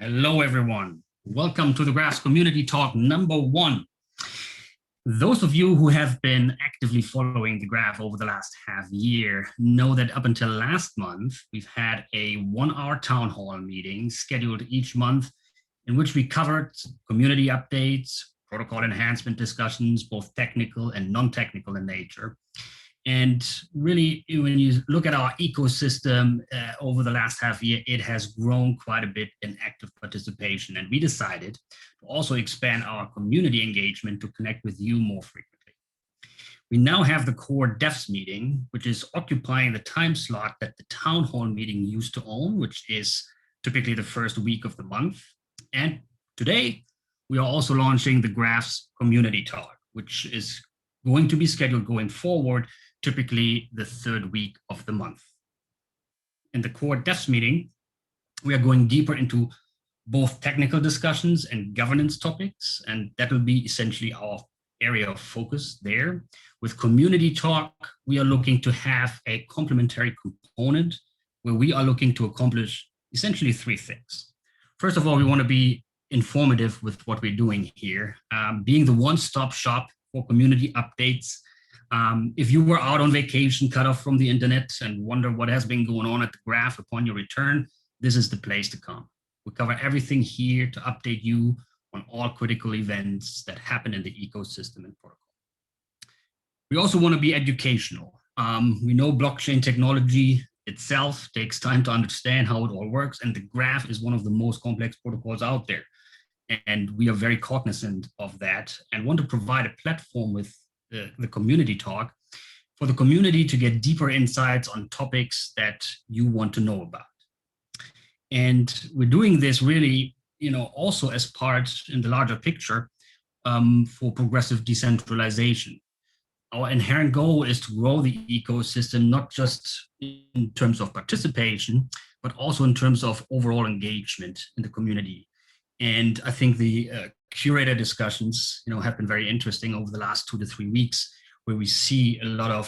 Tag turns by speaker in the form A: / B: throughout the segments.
A: Hello, everyone. Welcome to the Graphs Community Talk #1. Those of you who have been actively following the Graph over the last half year know that up until last month, we've had a 1-hour town hall meeting scheduled each month in which we covered community updates, protocol enhancement discussions, both technical and non-technical in nature. And really, when you look at our ecosystem over the last half year, it has grown quite a bit in active participation. And we decided to also expand our community engagement to connect with you more frequently. We now have the core devs meeting, which is occupying the time slot that the town hall meeting used to own, which is typically the first week of the month. And today, we are also launching the Graphs Community Talk, which is going to be scheduled going forward, typically the third week of the month. In the core devs meeting, we are going deeper into both technical discussions and governance topics, and that will be essentially our area of focus there. With community talk, we are looking to have a complementary component where we are looking to accomplish essentially 3 things. First of all, we want to be informative with what we're doing here, being the one-stop shop for community updates. If you were out on vacation, cut off from the internet, and wonder what has been going on at the Graph upon your return, this is the place to come. We cover everything here to update you on all critical events that happen in the ecosystem and protocol. We also want to be educational. We know blockchain technology itself takes time to understand how it all works, and the Graph is one of the most complex protocols out there. And we are very cognizant of that and want to provide a platform with the community talk for the community to get deeper insights on topics that you want to know about. And we're doing this really, also as part in the larger picture for progressive decentralization. Our inherent goal is to grow the ecosystem, not just in terms of participation, but also in terms of overall engagement in the community. And I think the curator discussions, have been very interesting over the last 2 to 3 weeks, where we see a lot of,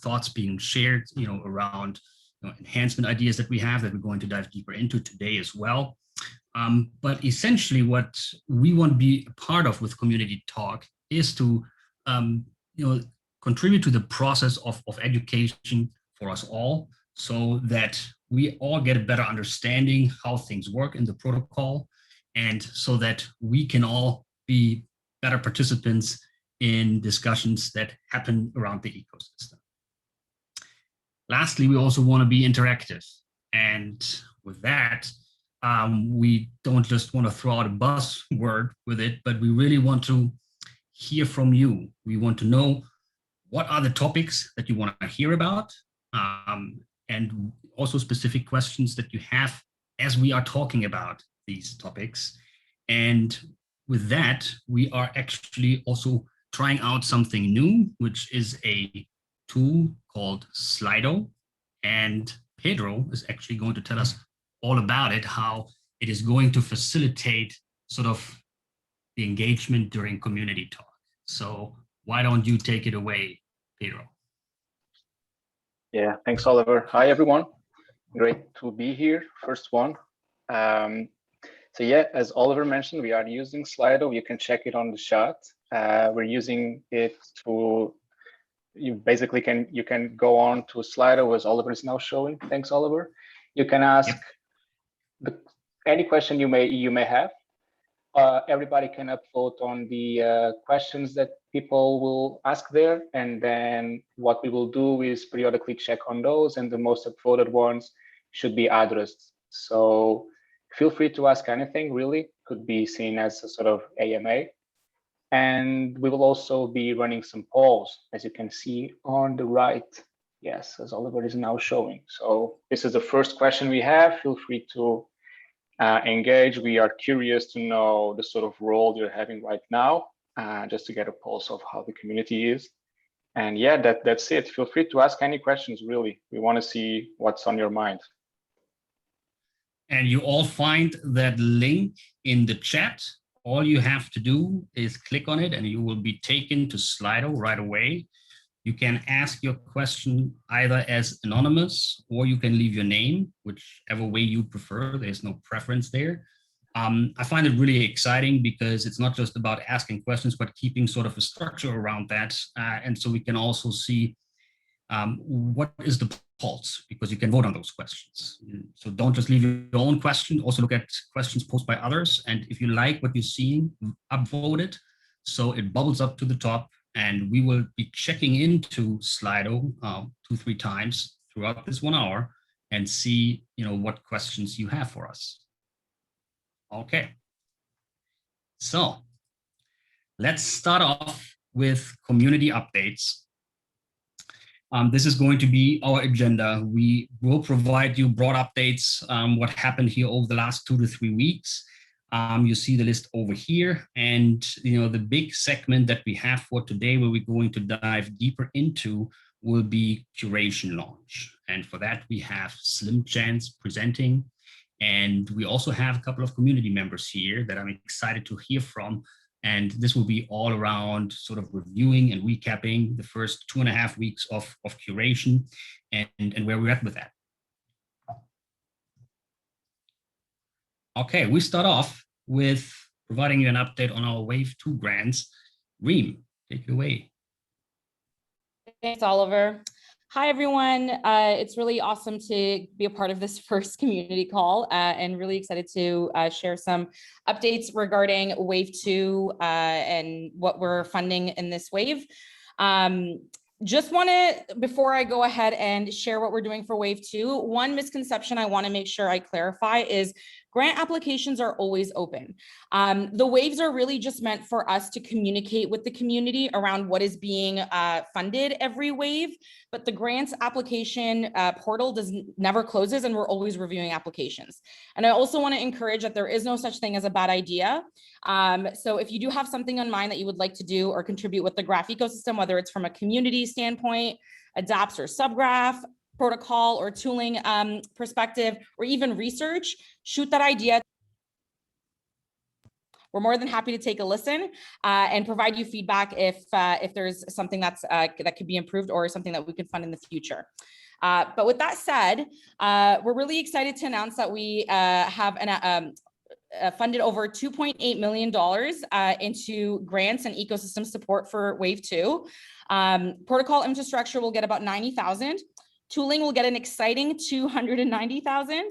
A: thoughts being shared, around enhancement ideas that we have that we're going to dive deeper into today as well. But essentially, what we want to be a part of with Community Talk is to, contribute to the process of education for us all, so that we all get a better understanding how things work in the protocol, and so that we can all be better participants in discussions that happen around the ecosystem. Lastly, we also want to be interactive. And with that, we don't just want to throw out a buzzword with it, but we really want to hear from you. We want to know what are the topics that you want to hear about, and also specific questions that you have as we are talking about these topics. And with that, we are actually also trying out something new, which is a tool called Slido. And Pedro is actually going to tell us all about it, how it is going to facilitate sort of the engagement during community talk. So why don't you take it away, Pedro?
B: Yeah, thanks, Oliver. Hi, everyone. Great to be here. First one. So yeah, as Oliver mentioned, we are using Slido. You can check it on the chat. We're using it to, you can go on to Slido, as Oliver is now showing. Thanks, Oliver. You can ask any question you may have. Everybody can upvote on the questions that people will ask there, and then what we will do is periodically check on those, and the most upvoted ones should be addressed. So feel free to ask anything, really. Could be seen as a sort of AMA. And we will also be running some polls, as you can see on the right. Yes, as Oliver is now showing. So this is the first question we have. Feel free to engage. We are curious to know the sort of role you're having right now, just to get a pulse of how the community is. And yeah, that's it. Feel free to ask any questions, really. We want to see what's on your mind.
A: And you all find that link in the chat. All you have to do is click on it and you will be taken to Slido right away. You can ask your question either as anonymous, or you can leave your name, whichever way you prefer. There's no preference there. I find it really exciting because it's not just about asking questions, but keeping sort of a structure around that. And so we can also see what is the pulse, because you can vote on those questions. So don't just leave your own question, also look at questions posed by others. And if you like what you're seeing, upvote it so it bubbles up to the top. And we will be checking into Slido 2-3 times throughout this 1 hour and see, what questions you have for us. Okay. So let's start off with community updates. This is going to be our agenda. We will provide you broad updates, what happened here over the last 2 to 3 weeks. You see the list over here, and the big segment that we have for today, where we're going to dive deeper into, will be Curation launch. And for that, we have Slim Chance presenting, and we also have a couple of community members here that I'm excited to hear from. And this will be all around sort of reviewing and recapping the first 2.5 weeks of Curation and where we're at with that. Okay, we start off with providing you an update on our Wave 2 grants. Reem, take it away.
C: Thanks, Oliver. Hi, everyone. It's really awesome to be a part of this first community call and really excited to share some updates regarding Wave 2 and what we're funding in this wave. Just want to, before I go ahead and share what we're doing for Wave 2, one misconception I want to make sure I clarify is grant applications are always open. The waves are really just meant for us to communicate with the community around what is being funded every wave, but the grants application portal never closes, and we're always reviewing applications. And I also want to encourage that there is no such thing as a bad idea. So if you do have something on mind that you would like to do or contribute with the graph ecosystem, whether it's from a community standpoint, a dApps or subgraph, protocol or tooling perspective, or even research, shoot that idea. We're more than happy to take a listen and provide you feedback if there's something that's that could be improved or something that we can fund in the future. But with that said, we're really excited to announce that we have funded over $2.8 million into grants and ecosystem support for Wave 2. Protocol infrastructure will get about $90,000. Tooling will get an exciting $290,000.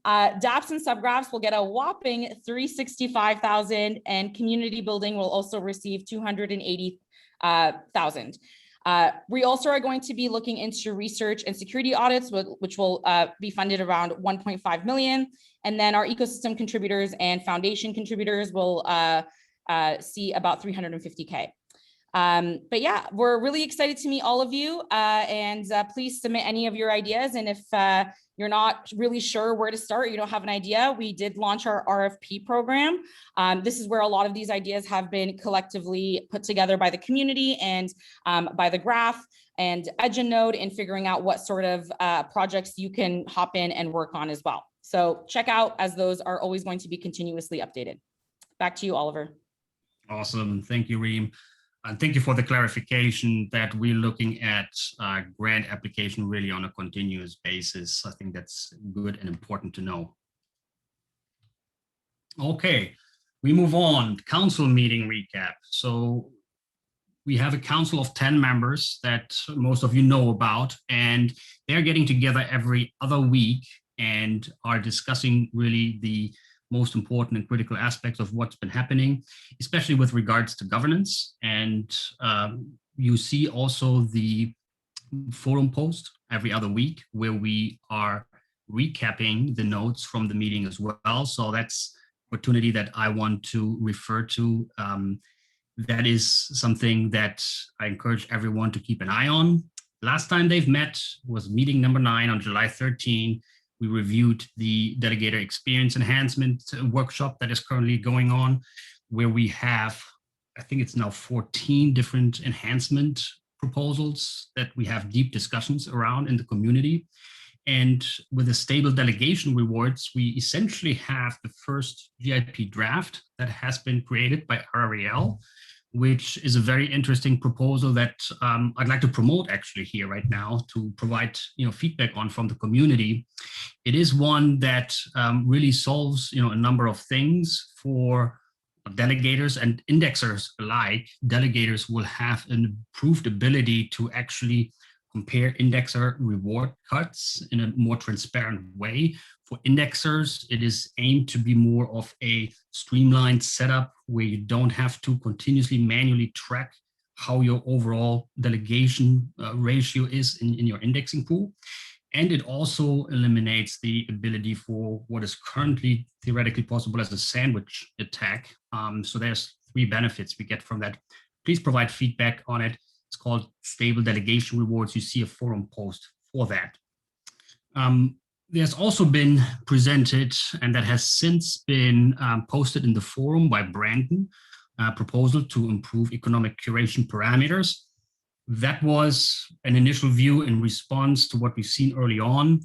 C: dApps and subgraphs will get a whopping $365,000, and community building will also receive $280,000. We also are going to be looking into research and security audits, which will be funded around $1.5 million. And then our ecosystem contributors and foundation contributors will see about $350K. But yeah, we're really excited to meet all of you, and please submit any of your ideas. And if you're not really sure where to start, you don't have an idea, we did launch our RFP program. This is where a lot of these ideas have been collectively put together by the community and by the graph and EdgeNode in figuring out what sort of projects you can hop in and work on as well. So check out, as those are always going to be continuously updated. Back to you, Oliver.
A: Awesome. Thank you, Reem. And thank you for the clarification that we're looking at grant application really on a continuous basis. I think that's good and important to know. Okay, we move on. Council meeting recap. So we have a council of 10 members that most of you know about, and they're getting together every other week and are discussing really the most important and critical aspects of what's been happening, especially with regards to governance. And you see also the forum post every other week where we are recapping the notes from the meeting as well. So that's an opportunity that I want to refer to. That is something that I encourage everyone to keep an eye on. Last time they've met was meeting number 9 on July 13. We reviewed the delegator experience enhancement workshop that is currently going on, where we have, I think it's now 14 different enhancement proposals that we have deep discussions around in the community. And with the stable delegation rewards, we essentially have the first GIP draft that has been created by RREL, which is a very interesting proposal that I'd like to promote actually here right now to provide feedback on from the community. It is one that really solves a number of things for delegators and indexers alike. Delegators will have an improved ability to actually compare indexer reward cuts in a more transparent way. For indexers, it is aimed to be more of a streamlined setup where you don't have to continuously manually track how your overall delegation ratio is in your indexing pool. And it also eliminates the ability for what is currently theoretically possible as a sandwich attack. So there's 3 benefits we get from that. Please provide feedback on it. It's called stable delegation rewards. You see a forum post for that. There's also been presented, and that has since been posted in the forum by Brandon, a proposal to improve economic curation parameters. That was an initial view in response to what we've seen early on.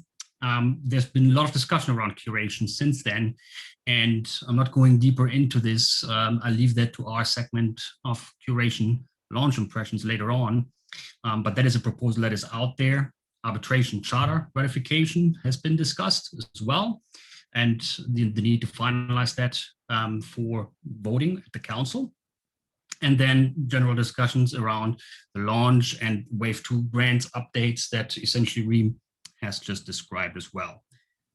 A: There's been a lot of discussion around curation since then, and I'm not going deeper into this. I'll leave that to our segment of curation launch impressions later on, but that is a proposal that is out there. Arbitration charter ratification has been discussed as well, and the need to finalize that for voting at the council. And then general discussions around the launch and Wave 2 grants updates that essentially Reem has just described as well.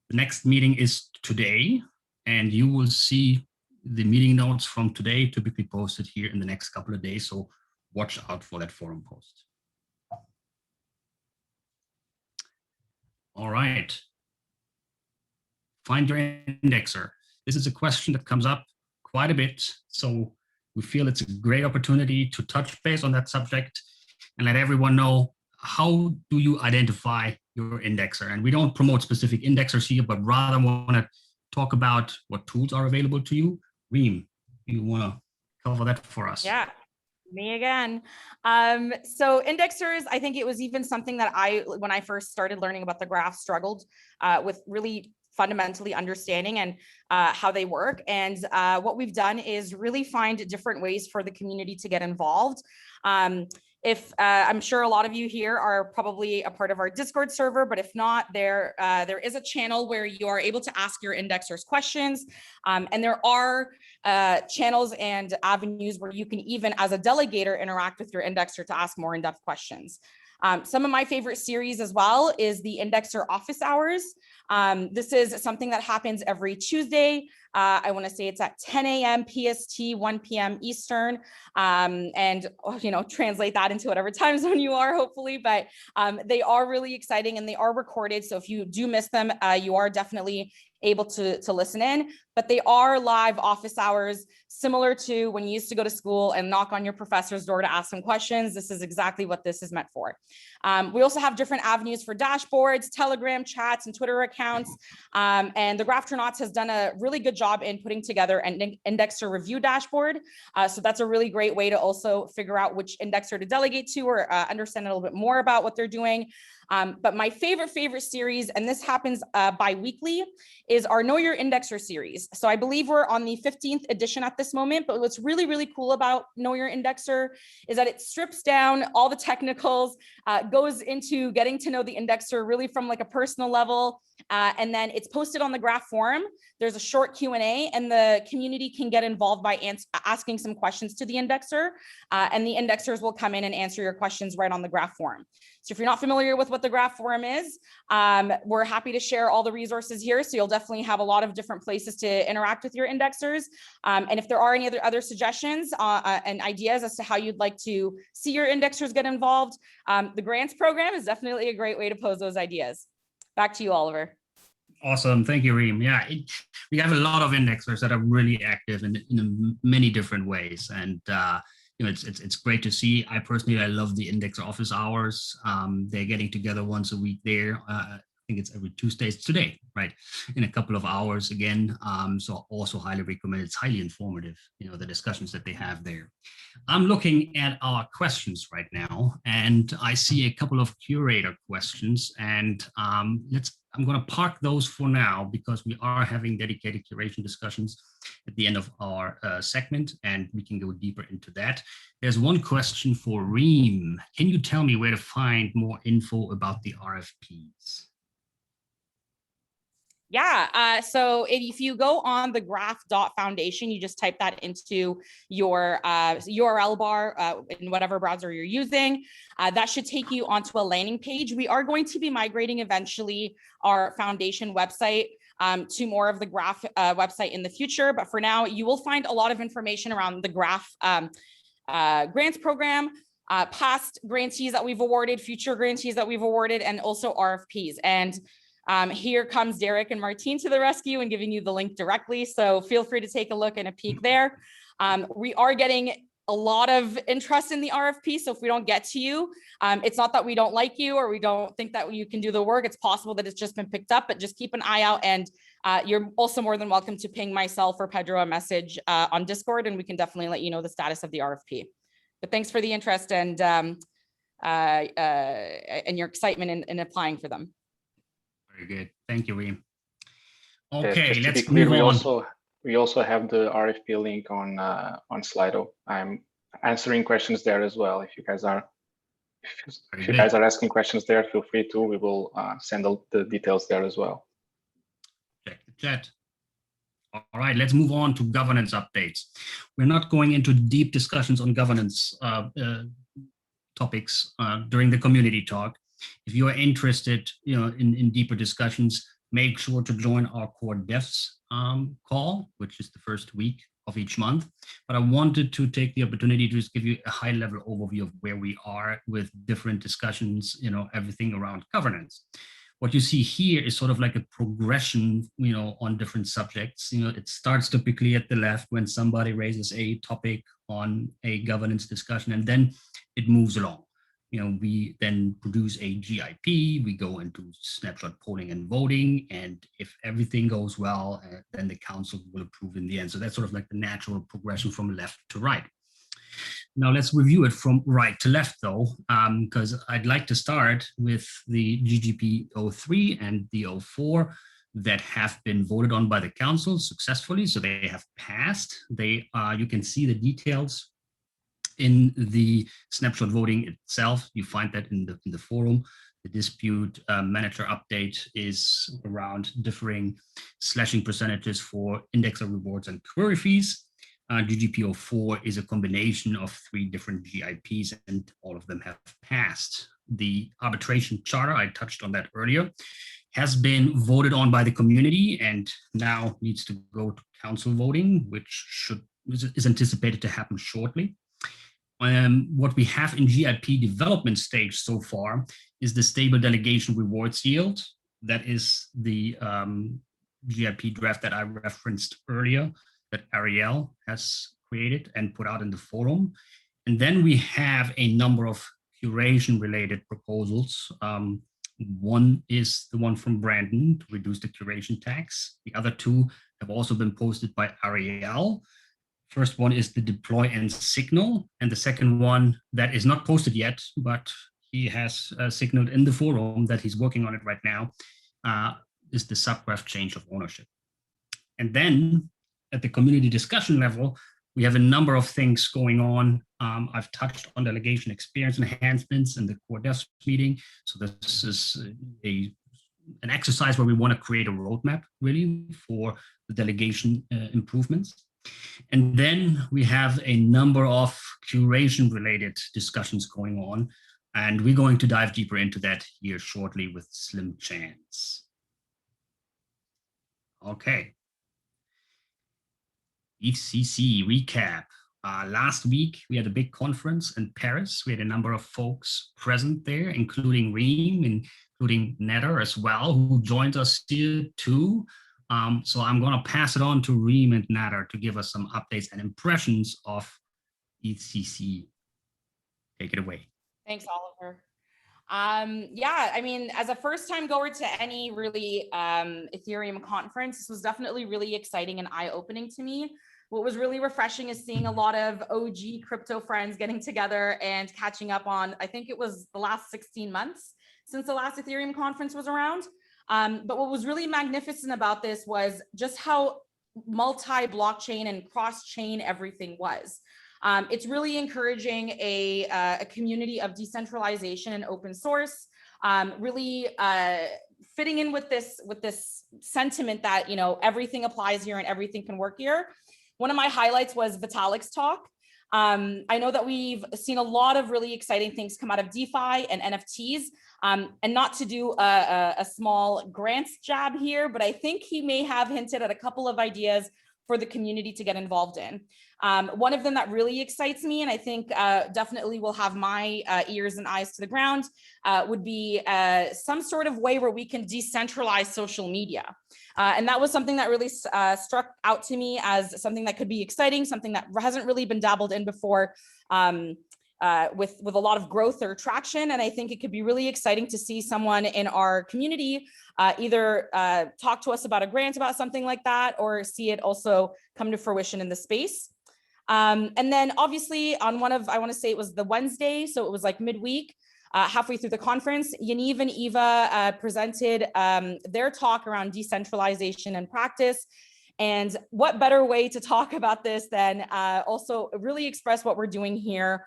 A: The next meeting is today, and you will see the meeting notes from today typically posted here in the next couple of days, so watch out for that forum post. All right. Find your indexer. This is a question that comes up quite a bit, so we feel it's a great opportunity to touch base on that subject and let everyone know, how do you identify your indexer? And we don't promote specific indexers here, but rather want to talk about what tools are available to you. Reem, you want to cover that for us?
C: Yeah. Me again. So indexers, I think it was even something that when I first started learning about the graph, struggled with really fundamentally understanding and how they work. And what we've done is really find different ways for the community to get involved. I'm sure a lot of you here are probably a part of our Discord server, but if not, there is a channel where you are able to ask your indexers questions. And there are channels and avenues where you can even, as a delegator, interact with your indexer to ask more in-depth questions. Some of my favorite series as well is the Indexer Office Hours. This is something that happens every Tuesday. I want to say it's at 10 a.m. PST, 1 p.m. Eastern, and translate that into whatever time zone you are, hopefully. But they are really exciting and they are recorded. So if you do miss them, you are definitely able to listen in, but they are live office hours, similar to when you used to go to school and knock on your professor's door to ask them questions. This is exactly what this is meant for. We also have different avenues for dashboards, Telegram chats, and Twitter accounts. And the Graftronauts has done a really good job in putting together an indexer review dashboard. So that's a really great way to also figure out which indexer to delegate to or understand a little bit more about what they're doing. But my favorite series, and this happens bi-weekly, is our Know Your Indexer series. So I believe we're on the 15th edition at this moment, but what's really cool about Know Your Indexer is that it strips down all the technicals, goes into getting to know the indexer really from like a personal level, and then it's posted on the Graph forum. There's a short Q&A, and the community can get involved by asking some questions to the indexer, and the indexers will come in and answer your questions right on the Graph forum. So if you're not familiar with what the Graph forum is, we're happy to share all the resources here. So you'll definitely have a lot of different places to interact with your indexers. And if there are any other suggestions and ideas as to how you'd like to see your indexers get involved, the grants program is definitely a great way to pose those ideas. Back to you, Oliver.
A: Awesome. Thank you, Reem. Yeah, we have a lot of indexers that are really active in many different ways. And it's great to see. I love the indexer office hours. They're getting together once a week there. I think it's every Tuesday. It's today, right? In a couple of hours again. So also highly recommend. It's highly informative, the discussions that they have there. I'm looking at our questions right now, and I see a couple of curator questions, and I'm going to park those for now because we are having dedicated curation discussions at the end of our segment, and we can go deeper into that. There's one question for Reem. Can you tell me where to find more info about the RFPs?
C: Yeah, so if you go on the graph.foundation, you just type that into your URL bar in whatever browser you're using. That should take you onto a landing page. We are going to be migrating eventually our foundation website to more of the graph website in the future. But for now, you will find a lot of information around the graph grants program, past grantees that we've awarded, future grantees that we've awarded, and also RFPs. And here comes Derek and Martine to the rescue and giving you the link directly. So feel free to take a look and a peek there. We are getting a lot of interest in the RFP. So if we don't get to you, it's not that we don't like you or we don't think that you can do the work. It's possible that it's just been picked up, but just keep an eye out. And you're also more than welcome to ping myself or Pedro a message on Discord, and we can definitely let you know the status of the RFP. But thanks for the interest and your excitement in applying for them.
A: Very good. Thank you, Reem. Okay,
B: just
A: let's
B: to be clear,
A: move on.
B: we also have the RFP link on Slido. I'm answering questions there as well. If you guys are asking questions there, feel free to. We will send the details there as well.
A: Check the chat. All right, let's move on to governance updates. We're not going into deep discussions on governance topics during the community talk. If you are interested, in deeper discussions, make sure to join our core devs call, which is the first week of each month. But I wanted to take the opportunity to just give you a high-level overview of where we are with different discussions, everything around governance. What you see here is sort of like a progression, on different subjects. It starts typically at the left when somebody raises a topic on a governance discussion, and then it moves along. We then produce a GIP, we go into snapshot polling and voting, and if everything goes well, then the council will approve in the end. So that's sort of like the natural progression from left to right. Now let's review it from right to left though, because I'd like to start with the GGP 03 and the 04 that have been voted on by the council successfully. So they have passed. You can see the details in the snapshot voting itself. You find that in the forum. The dispute manager update is around differing slashing percentages for indexer rewards and query fees. GGP 04 is a combination of 3 different GIPs, and all of them have passed. The arbitration charter, I touched on that earlier, has been voted on by the community and now needs to go to council voting, which is anticipated to happen shortly. What we have in GIP development stage so far is the stable delegation rewards yield. That is the GIP draft that I referenced earlier that Ariel has created and put out in the forum. And then we have a number of curation related proposals. One is the one from Brandon to reduce the curation tax. The other 2 have also been posted by Ariel. First one is the deploy and signal. And the second one that is not posted yet, but he has signaled in the forum that he's working on it right now, is the subgraph change of ownership. And then at the community discussion level, we have a number of things going on. I've touched on delegation experience enhancements in the core devs meeting. So this is an exercise where we want to create a roadmap really for the delegation improvements. And then we have a number of curation related discussions going on, and we're going to dive deeper into that here shortly with Slim Chance. Okay. EhCC Recap. Last week, we had a big conference in Paris. We had a number of folks present there, including Reem, including Netter as well, who joined us here too. So I'm going to pass it on to Reem and Netter to give us some updates and impressions of EhCC. Take it away.
C: Thanks, Oliver. Yeah, I mean, as a first time goer to any really Ethereum conference, this was definitely really exciting and eye-opening to me. What was really refreshing is seeing a lot of OG crypto friends getting together and catching up on, I think it was the last 16 months since the last Ethereum conference was around. But what was really magnificent about this was just how multi-blockchain and cross-chain everything was. It's really encouraging a community of decentralization and open source, really fitting in with this sentiment that, you know, everything applies here and everything can work here. One of my highlights was Vitalik's talk. I know that we've seen a lot of really exciting things come out of DeFi and NFTs, and not to do a small grants jab here, but I think he may have hinted at a couple of ideas for the community to get involved in. One of them that really excites me, and I think definitely will have my ears and eyes to the ground, would be some sort of way where we can decentralize social media. And that was something that really struck out to me as something that could be exciting, something that hasn't really been dabbled in before, with a lot of growth or traction. And I think it could be really exciting to see someone in our community either talk to us about a grant about something like that, or see it also come to fruition in the space. And then obviously on one of, I want to say it was the Wednesday, so it was like midweek, halfway through the conference, Yaniv and Eva presented their talk around decentralization and practice. And what better way to talk about this than also really express what we're doing here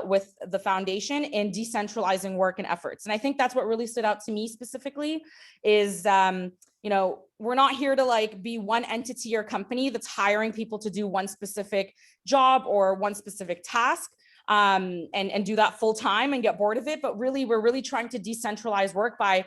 C: with the foundation in decentralizing work and efforts. And I think that's what really stood out to me specifically is, you know, we're not here to like be one entity or company that's hiring people to do one specific job or one specific task. And do that full time and get bored of it. But really, we're really trying to decentralize work by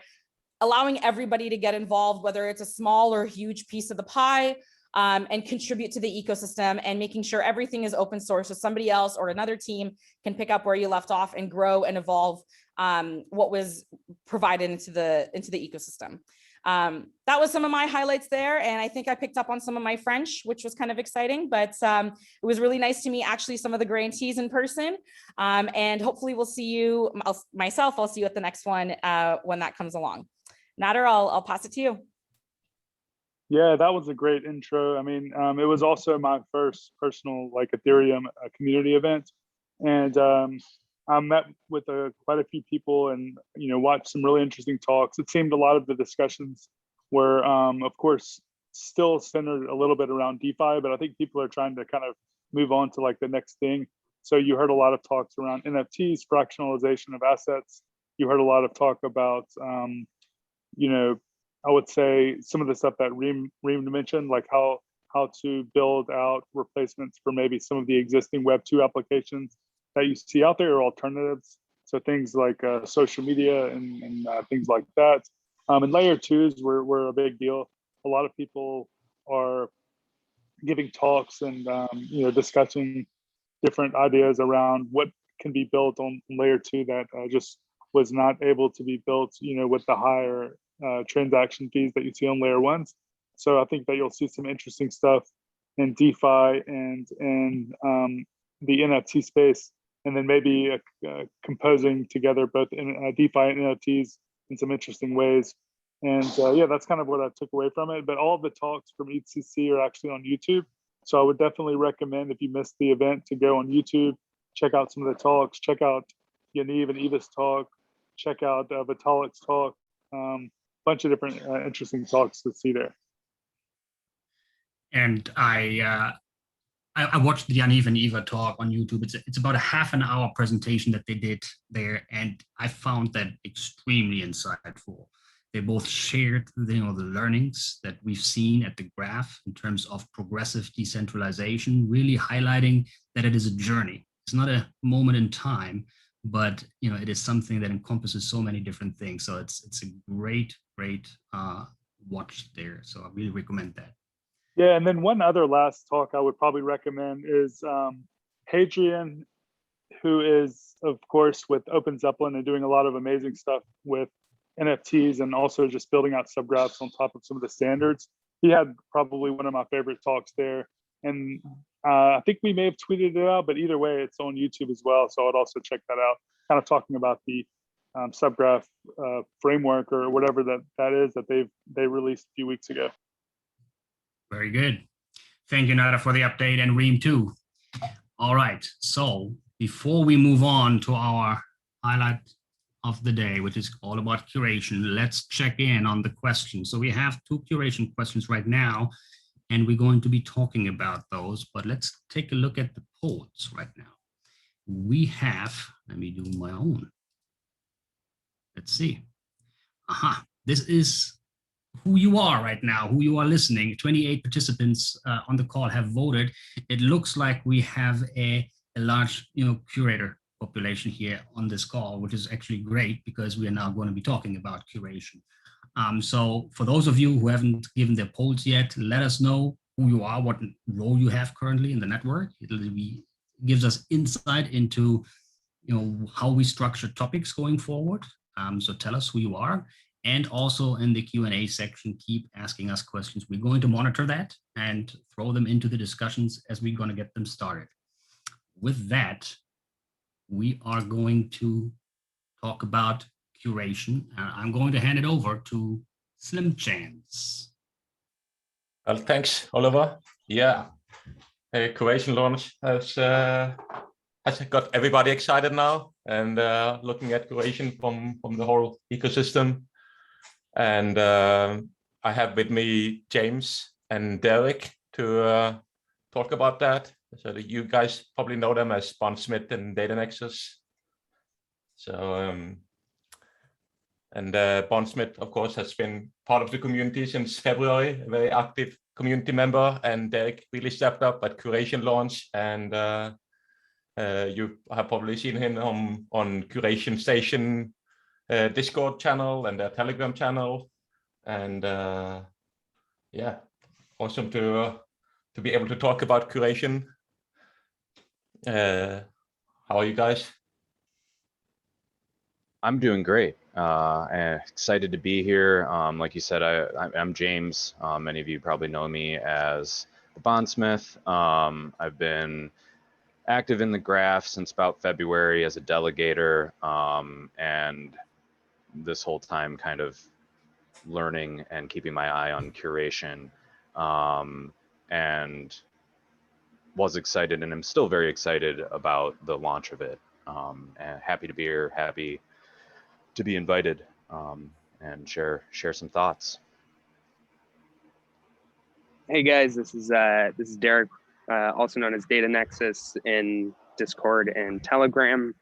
C: allowing everybody to get involved, whether it's a small or huge piece of the pie, and contribute to the ecosystem, and making sure everything is open source so somebody else or another team can pick up where you left off and grow and evolve what was provided into the ecosystem. That was some of my highlights there. And I think I picked up on some of my French, which was kind of exciting, but it was really nice to meet actually some of the grantees in person. And hopefully we'll see you, I'll see you at the next one when that comes along. Nader, I'll pass it to you.
D: Yeah, that was a great intro. I mean, it was also my first personal like Ethereum community event. And I met with quite a few people and, you know, watched some really interesting talks. It seemed a lot of the discussions were, of course, still centered a little bit around DeFi, but I think people are trying to kind of move on to like the next thing. So you heard a lot of talks around NFTs, fractionalization of assets. You heard a lot of talk about, you know, I would say some of the stuff that Reem mentioned, like how to build out replacements for maybe some of the existing Web 2 applications that you see out there, or alternatives. So things like social media and things like that. And layer 2s were a big deal. A lot of people are giving talks and you know, discussing different ideas around what can be built on layer 2 that just was not able to be built, you know, with the higher transaction fees that you see on layer 1s. So I think that you'll see some interesting stuff in DeFi and the NFT space, and then maybe composing together both in DeFi and NFTs in some interesting ways. And yeah, that's kind of what I took away from it. But all of the talks from EhCC are actually on YouTube. So I would definitely recommend, if you missed the event, to go on YouTube, check out some of the talks, check out Yaniv and Eva's talk, check out Vitalik's talk. Bunch of different interesting talks to see there.
A: And I watched the Yaniv and Eva talk on YouTube. It's about a half an hour presentation that they did there, and I found that extremely insightful. They both shared the learnings that we've seen at the graph in terms of progressive decentralization, really highlighting that it is a journey. It's not a moment in time, but it is something that encompasses so many different things. So it's a great watch there. So I really recommend that.
D: Yeah, and then one other last talk I would probably recommend is Hadrian, who is, of course, with Open Zeppelin and doing a lot of amazing stuff with NFTs and also just building out subgraphs on top of some of the standards. He had probably one of my favorite talks there. And I think we may have tweeted it out, but either way, it's on YouTube as well. So I'd also check that out, kind of talking about the subgraph framework or whatever that is that they released a few weeks ago.
A: Very good. Thank you, Nada, for the update, and Reem too. All right, so before we move on to our highlight of the day, which is all about curation, let's check in on the questions. So we have 2 curation questions right now, and we're going to be talking about those, but let's take a look at the polls right now. We have, let me do my own. Let's see. Aha, this is who you are right now, who you are listening. 28 participants on the call have voted. It looks like we have a large, curator population here on this call, which is actually great because we are now going to be talking about curation. So for those of you who haven't given their polls yet, let us know who you are, what role you have currently in the network. Gives us insight into, how we structure topics going forward. So tell us who you are. And also in the Q&A section, keep asking us questions. We're going to monitor that and throw them into the discussions as we're going to get them started. With that, we are going to talk about curation. I'm going to hand it over to Slim Chance.
E: Well, thanks, Oliver. Yeah, Curation launch has got everybody excited now, and looking at curation from the whole ecosystem. And I have with me James and Derek to talk about that. So that you guys probably know them as Bondsmith and Data Nexus. So Bondsmith, of course, has been part of the community since February, a very active community member, and Derek really stepped up at Curation launch. And you have probably seen him on Curation Station Discord channel and their Telegram channel. And yeah, awesome to be able to talk about curation. How are you guys?
F: I'm doing great. Excited to be here. Like you said, I'm James. Many of you probably know me as the Bondsmith. I've been active in the graph since about February as a delegator, and this whole time kind of learning and keeping my eye on curation, and was excited, and I'm still very excited about the launch of it. And happy to be here, happy to be invited, and share some thoughts.
G: Hey guys, this is Derek, also known as Data Nexus in Discord and Telegram.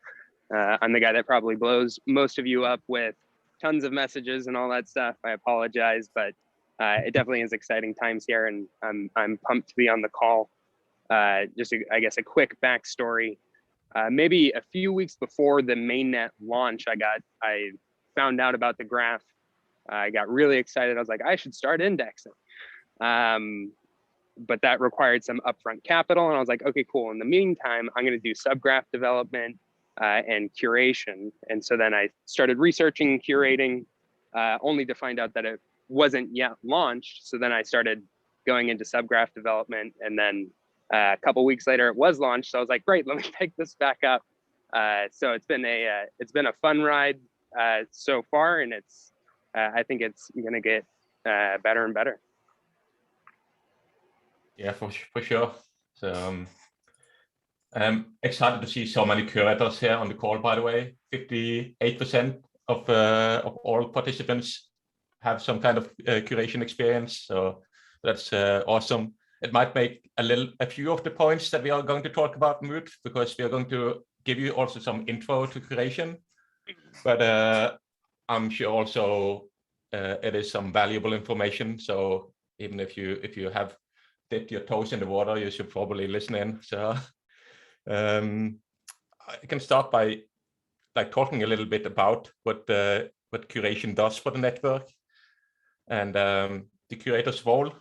G: I'm the guy that probably blows most of you up with tons of messages and all that stuff. I apologize, but it definitely is exciting times here, and I'm pumped to be on the call. Just I guess a quick backstory. Maybe a few weeks before the mainnet launch, I found out about the graph. I got really excited. I was like, I should start indexing. But that required some upfront capital, and I was like, okay, cool. In the meantime, I'm going to do subgraph development and curation. And so then I started researching and curating, only to find out that it wasn't yet launched. So then I started going into subgraph development, and then a couple weeks later it was launched. So I was like, great, let me pick this back up. So it's been a fun ride so far, and I think it's going to get better and better.
E: Yeah, for sure. So I'm excited to see so many curators here on the call, by the way. 58% of all participants have some kind of curation experience. So that's awesome. It might make a few of the points that we are going to talk about moot, because we are going to give you also some intro to curation. But I'm sure also it is some valuable information. So even if you have dipped your toes in the water, you should probably listen in. So I can start by talking a little bit about what curation does for the network. And the curator's role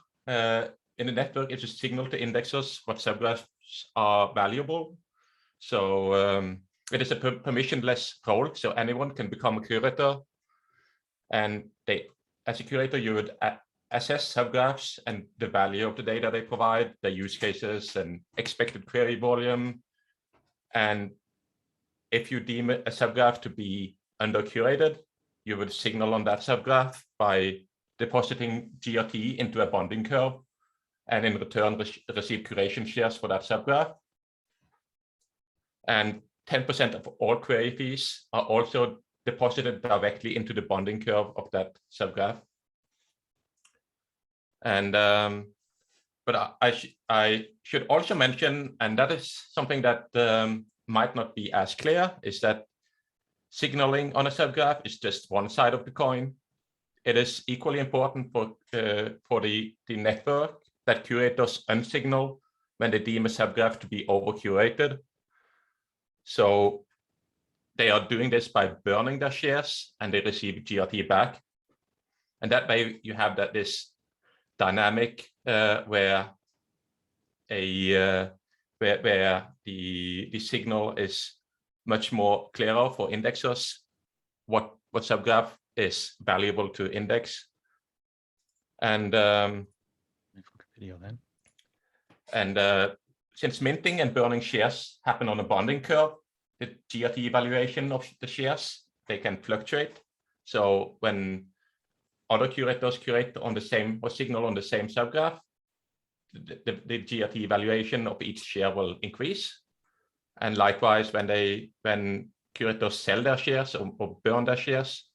E: in the network is to signal to indexers what subgraphs are valuable. So it is a permissionless role, so anyone can become a curator. And as a curator, you would assess subgraphs and the value of the data they provide, their use cases and expected query volume. And if you deem a subgraph to be under-curated, you would signal on that subgraph by depositing GRT into a bonding curve, and in return receive curation shares for that subgraph. And 10% of all query fees are also deposited directly into the bonding curve of that subgraph. And but I should also mention, and that is something that might not be as clear, is that signaling on a subgraph is just one side of the coin. It is equally important for the network that curators unsignal when they deem a subgraph to be over-curated. So they are doing this by burning their shares, and they receive GRT back. And that way you have this dynamic where the signal is much more clearer for indexers what subgraph is valuable to index. And since minting and burning shares happen on a bonding curve, the GRT evaluation of the shares, they can fluctuate. So when other curators curate on the same or signal on the same subgraph, the GRT evaluation of each share will increase. And likewise, when curators sell their shares or burn their shares,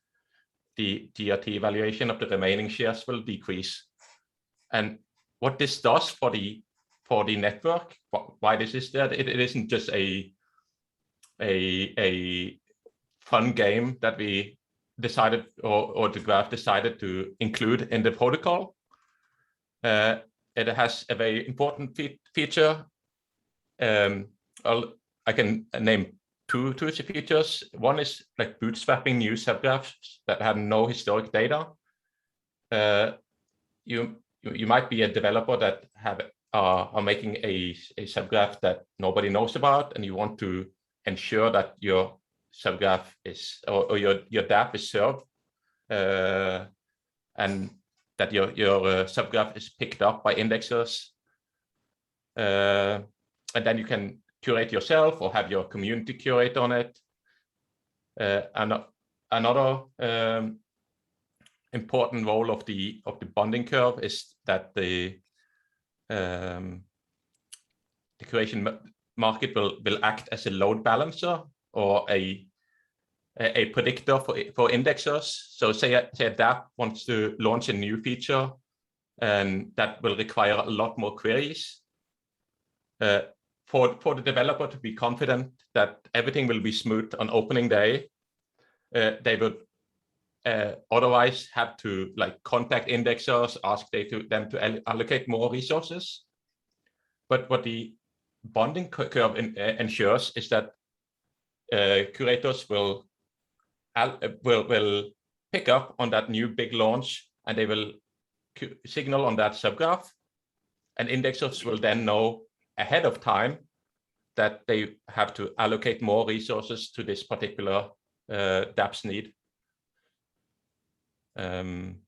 E: the GRT evaluation of the remaining shares will decrease. And what this does for the network, why this is there, it isn't just a fun game that we decided or the graph decided to include in the protocol. It has a very important feature. I can name two features. One is like bootstrapping new subgraphs that have no historic data. You might be a developer that are making a subgraph that nobody knows about, and you want to ensure that your subgraph is or your DApp is served, and that your subgraph is picked up by indexers, and then you can curate yourself or have your community curate on it. And another important role of the bonding curve is that the curation market will act as a load balancer or a predictor for indexers. So say a DApp wants to launch a new feature, and that will require a lot more queries. For the developer to be confident that everything will be smooth on opening day, they would otherwise have to contact indexers, ask them to allocate more resources. But what the bonding curve ensures is that curators will pick up on that new big launch, and they will signal on that subgraph, and indexers will then know ahead of time that they have to allocate more resources to this particular DApp's need. And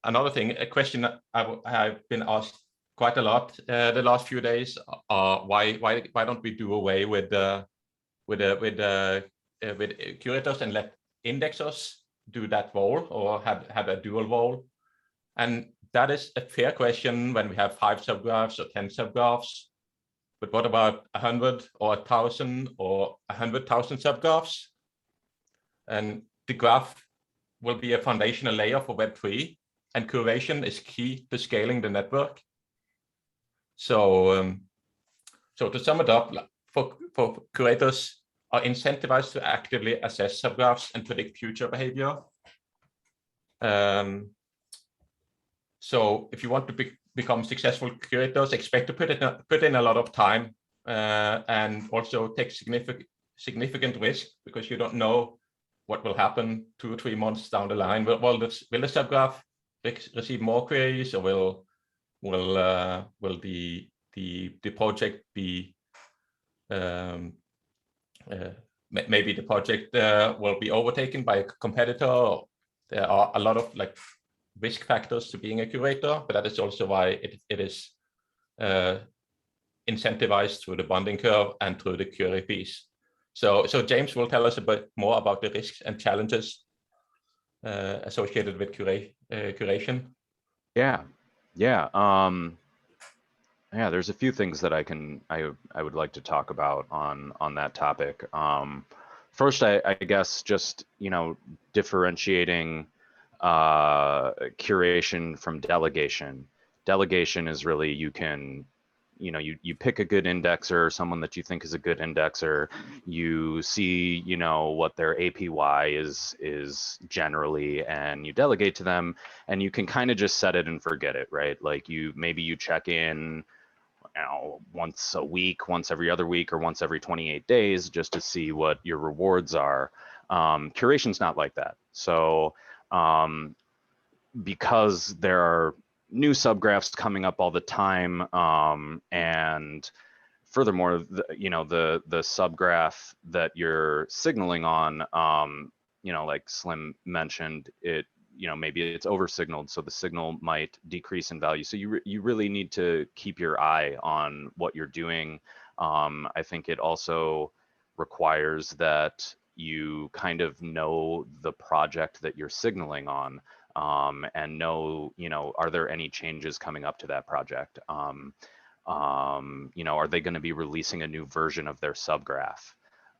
E: another thing, a question I've been asked quite a lot the last few days are why don't we do away with curators and let indexers do that role, or have a dual role? And that is a fair question when we have 5 subgraphs or 10 subgraphs. But what about 100 or 1,000 or 100,000 subgraphs? And the graph will be a foundational layer for Web3, and curation is key to scaling the network. So, to sum it up, for curators are incentivized to actively assess subgraphs and predict future behavior. So if you want to become successful curators, expect to put in a lot of time, and also take significant risk, because you don't know what will happen 2 or 3 months down the line. Will the subgraph receive more queries, or will the project be maybe the project will be overtaken by a competitor? There are a lot of risk factors to being a curator, but that is also why it is incentivized through the bonding curve and through the query fees. So James will tell us a bit more about the risks and challenges associated with curation.
F: Yeah. There's a few things that I would like to talk about on that topic. First, I guess just, differentiating curation from delegation. Delegation is really, you pick a good indexer, someone that you think is a good indexer, you see, what their APY is generally, and you delegate to them, and you can kind of just set it and forget it, right? Like maybe you check in, once a week, once every other week, or once every 28 days just to see what your rewards are. Curation's not like that. So because there are new subgraphs coming up all the time, and furthermore, the subgraph that you're signaling on, like Slim mentioned, maybe it's over signaled, so the signal might decrease in value. So you really need to keep your eye on what you're doing. I think it also requires that you kind of know the project that you're signaling on, and know, are there any changes coming up to that project? Are they going to be releasing a new version of their subgraph?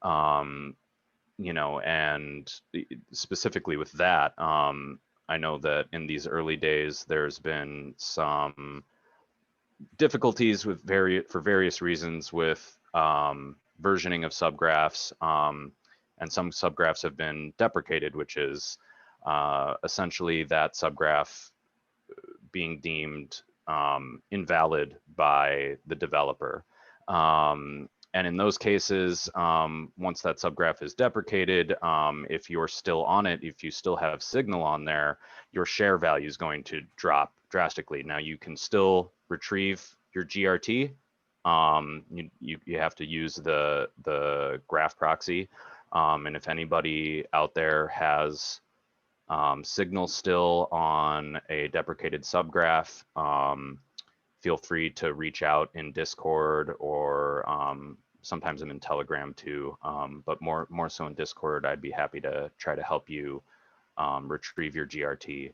F: And specifically with that, I know that in these early days, there's been some difficulties with for various reasons with versioning of subgraphs, and some subgraphs have been deprecated, which is essentially that subgraph being deemed invalid by the developer. And in those cases, once that subgraph is deprecated, if you're still on it, if you still have signal on there, your share value is going to drop drastically. Now you can still retrieve your GRT. You have to use the graph proxy. And if anybody out there has signal still on a deprecated subgraph, feel free to reach out in Discord, or sometimes I'm in Telegram too, but more so in Discord. I'd be happy to try to help you retrieve your GRT.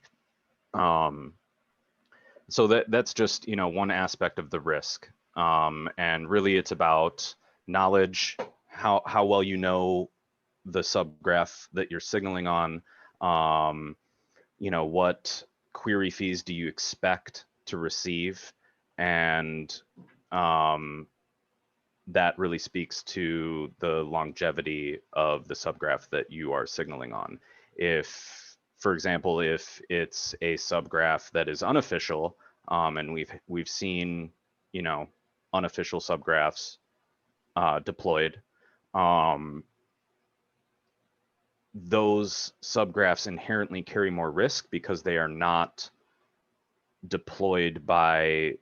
F: So that's just one aspect of the risk, and really it's about knowledge, how well you know the subgraph that you're signaling on. What query fees do you expect to receive? And that really speaks to the longevity of the subgraph that you are signaling on. If, for example, if it's a subgraph that is unofficial, and we've seen, unofficial subgraphs deployed, those subgraphs inherently carry more risk because they are not deployed by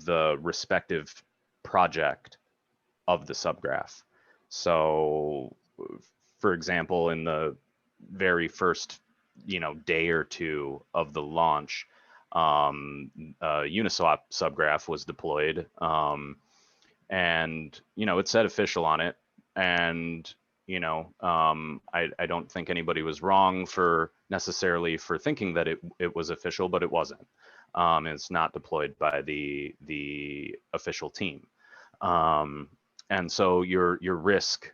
F: the respective project of the subgraph. So, for example, in the very first, day or two of the launch, Uniswap subgraph was deployed, and it said official on it, and I don't think anybody was wrong necessarily for thinking that it was official, but it wasn't. It's not deployed by the official team, and so your risk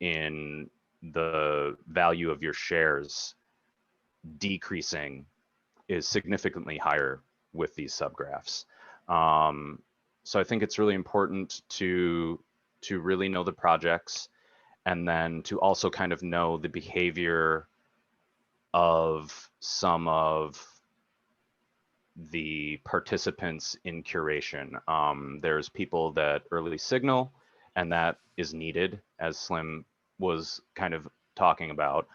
F: in the value of your shares decreasing is significantly higher with these subgraphs. So I think it's really important to really know the projects, and then to also kind of know the behavior of some of the participants in curation. There's people that early signal, and that is needed, as Slim was kind of talking about.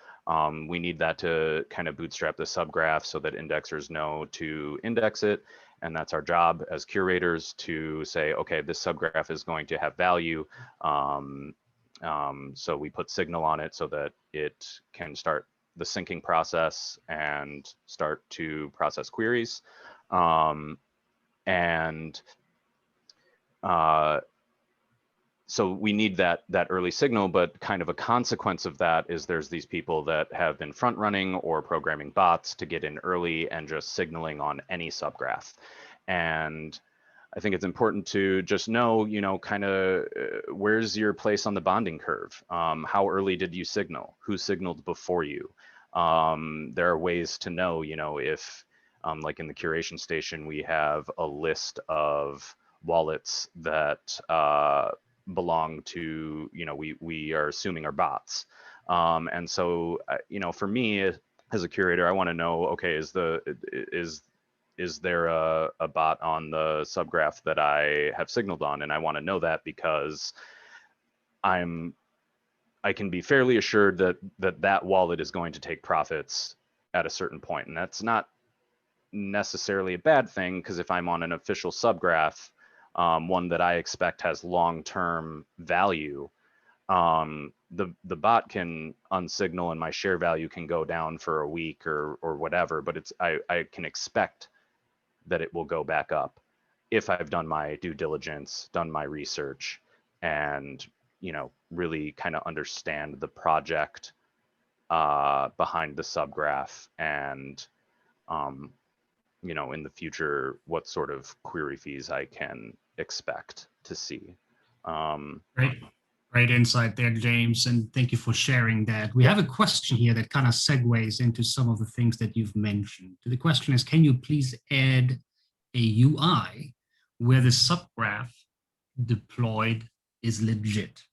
F: We need that to kind of bootstrap the subgraph so that indexers know to index it. And that's our job as curators, to say, okay, this subgraph is going to have value. So we put signal on it so that it can start the syncing process and start to process queries. And so we need that early signal, but kind of a consequence of that is there's these people that have been front running or programming bots to get in early and just signaling on any subgraph. And I think it's important to just know, you know, kind of where's your place on the bonding curve? How early did you signal? Who signaled before you? There are ways to know, you know, if like in the curation station, we have a list of wallets that belong to, you know, we are assuming are bots. And so, you know, for me as a curator, I want to know, okay, is there a bot on the subgraph that I have signaled on? And I want to know that because I can be fairly assured that wallet is going to take profits at a certain point. And that's not necessarily a bad thing, because if I'm on an official subgraph, one that I expect has long-term value, the bot can unsignal and my share value can go down for a week or whatever, but I can expect that it will go back up if I've done my due diligence, done my research, and, you know, really kind of understand the project behind the subgraph, and you know, in the future, what sort of query fees I can expect to see.
A: Great insight there, James, and thank you for sharing that. We have a question here that kind of segues into some of the things that you've mentioned. The question is, can you please add a UI where the subgraph deployed is legit?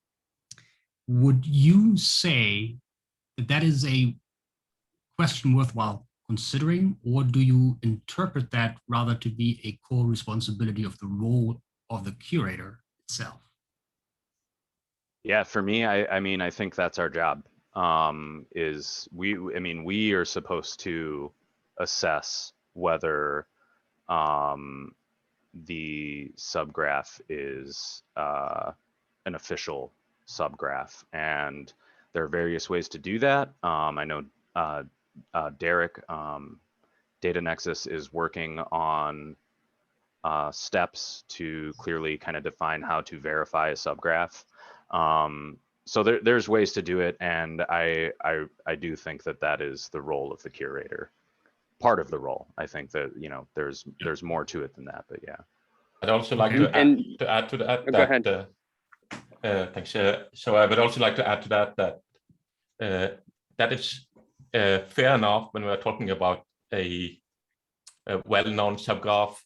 A: Would you say that that is a question worthwhile considering, or do you interpret that rather to be a core responsibility of the role of the curator itself?
F: Yeah, for me, I mean, I think that's our job. We are supposed to assess whether the subgraph is an official subgraph, and there are various ways to do that. I know Derek, Data Nexus, is working on steps to clearly kind of define how to verify a subgraph. So there's ways to do it, and I do think that is the role of the curator. Part of the role. I think that, you know, there's more to it than that, but yeah.
E: I'd also like to add to that.
G: Go ahead.
E: Thanks. So I would also like to add to that that is fair enough when we're talking about a well-known subgraph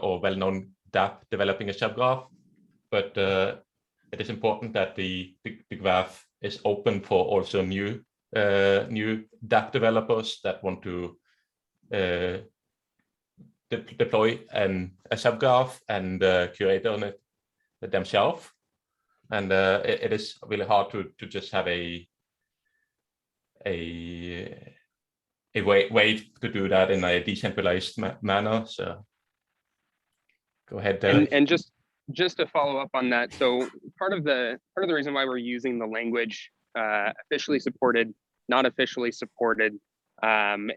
E: or well-known dApp developing a subgraph, but it is important that the graph is open for also new dApp developers that want to deploy a subgraph and curate on it themselves. And it is really hard to just have a way to do that in a decentralized manner. So go ahead, Derek.
G: And just to follow up on that, so part of the reason why we're using the language officially supported, not officially supported,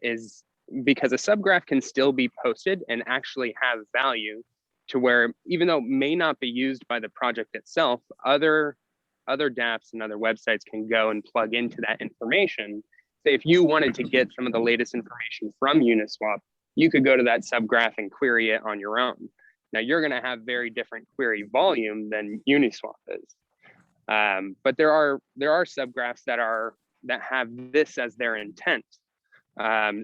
G: is because a subgraph can still be posted and actually have value, to where even though it may not be used by the project itself, other dApps and other websites can go and plug into that information. Say if you wanted to get some of the latest information from Uniswap, you could go to that subgraph and query it on your own. Now you're going to have very different query volume than Uniswap is, but there are subgraphs that have this as their intent,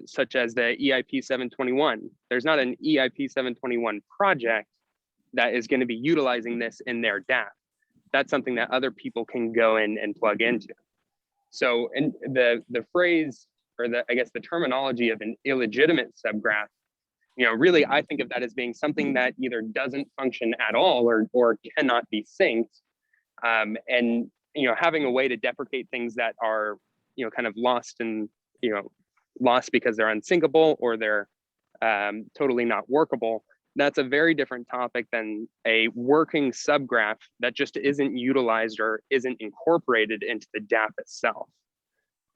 G: such as the EIP 721. There's not an EIP 721 project that is going to be utilizing this in their dApp. That's something that other people can go in and plug into. So, and the phrase, or I guess the terminology of an illegitimate subgraph, you know, really I think of that as being something that either doesn't function at all or cannot be synced. And, you know, having a way to deprecate things that are, you know, kind of lost because they're unsyncable or they're totally not workable, that's a very different topic than a working subgraph that just isn't utilized or isn't incorporated into the dApp itself.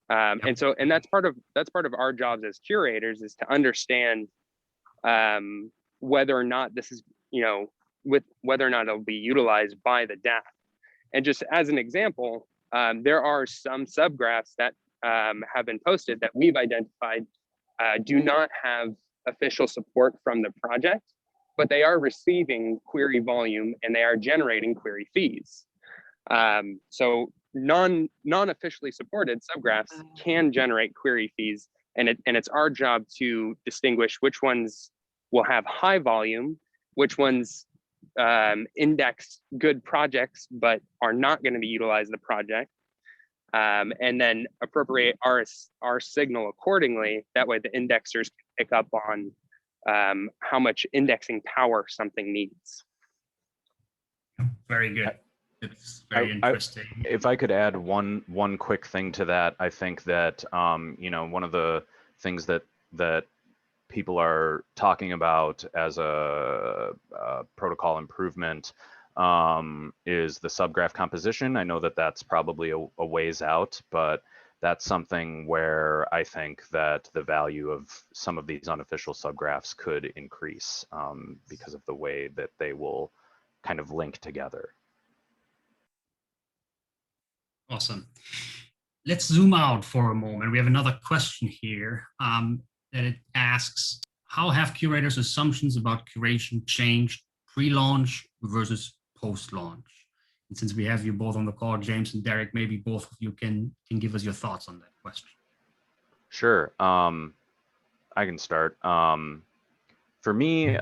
G: And that's part of our jobs as curators, is to understand whether or not this is, you know, with whether or not it'll be utilized by the DApp. And just as an example, there are some subgraphs that have been posted that we've identified do not have official support from the project, but they are receiving query volume and they are generating query fees. So non-officially supported subgraphs can generate query fees, and it's our job to distinguish which ones will have high volume, which ones index good projects but are not going to be utilized the project, and then appropriate our signal accordingly. That way the indexers can pick up on how much indexing power something needs.
A: Very good. It's very interesting.
F: If I could add one quick thing to that, I think that you know, one of the things that people are talking about as a protocol improvement is the subgraph composition. I know that that's probably a ways out, but that's something where I think that the value of some of these unofficial subgraphs could increase because of the way that they will kind of link together.
A: Awesome. Let's zoom out for a moment. We have another question here that it asks, how have curators' assumptions about curation changed pre-launch versus post-launch? And since we have you both on the call, James and Derek, maybe both of you can give us your thoughts on that question.
F: Sure. I can start. For me,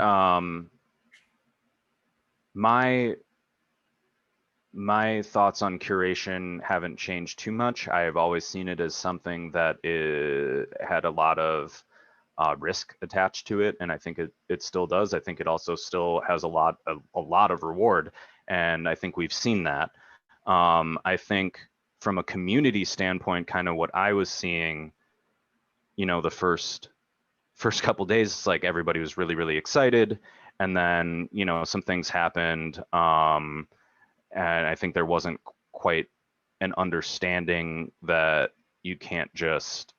F: my thoughts on curation haven't changed too much. I've always seen it as something that had a lot of risk attached to it, and I think it still does. I think it also still has a lot of reward, and I think we've seen that. I think from a community standpoint, kind of what I was seeing, you know, the first couple days, it's like everybody was really excited, and then, you know, some things happened, and I think there wasn't quite an understanding that you can't just,